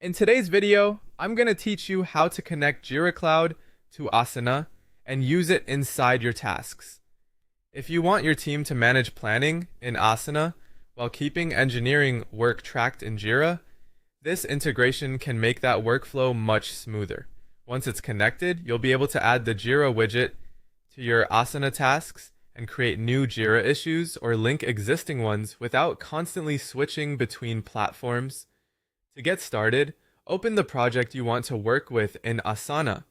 In today's video, I'm going to teach you how to connect Jira Cloud to Asana and use it inside your tasks. If you want your team to manage planning in Asana while keeping engineering work tracked in Jira, this integration can make that workflow much smoother. Once it's connected, you'll be able to add the Jira widget to your Asana tasks and create new Jira issues or link existing ones without constantly switching between platforms. To get started, open the project you want to work with in Asana.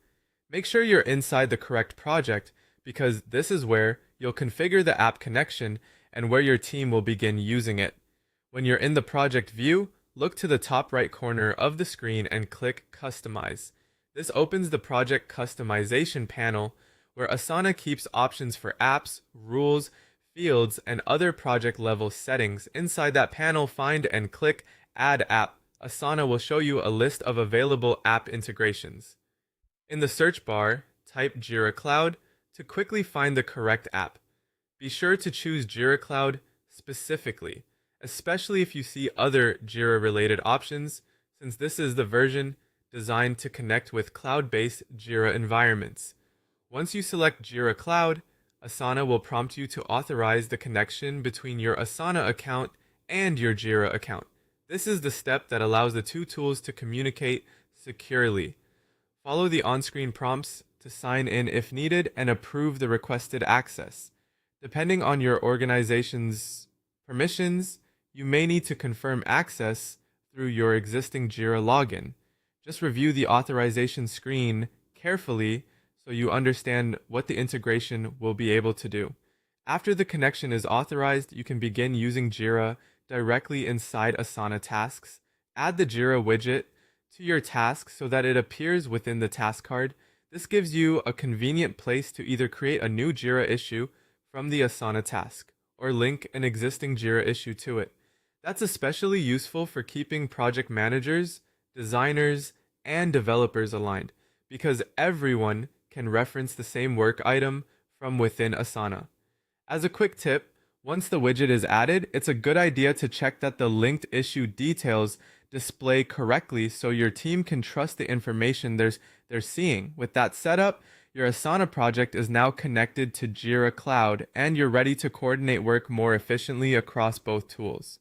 Make sure you're inside the correct project because this is where you'll configure the app connection and where your team will begin using it. When you're in the project view, look to the top right corner of the screen and click Customize. This opens the project customization panel where Asana keeps options for apps, rules, fields, and other project level settings. Inside that panel, find and click Add App. Asana will show you a list of available app integrations. In the search bar, type Jira Cloud to quickly find the correct app. Be sure to choose Jira Cloud specifically, especially if you see other Jira-related options, since this is the version designed to connect with cloud-based Jira environments. Once you select Jira Cloud, Asana will prompt you to authorize the connection between your Asana account and your Jira account. This is the step that allows the two tools to communicate securely. Follow the on-screen prompts to sign in if needed and approve the requested access. Depending on your organization's permissions, you may need to confirm access through your existing Jira login. Just review the authorization screen carefully so you understand what the integration will be able to do. After the connection is authorized, you can begin using Jira directly inside Asana tasks. Add the Jira widget to your task so that it appears within the task card. This gives you a convenient place to either create a new Jira issue from the Asana task or link an existing Jira issue to it. That's especially useful for keeping project managers, designers, and developers aligned because everyone can reference the same work item from within Asana. As a quick tip, once the widget is added, it's a good idea to check that the linked issue details display correctly so your team can trust the information they're seeing. With that setup, your Asana project is now connected to Jira Cloud and you're ready to coordinate work more efficiently across both tools.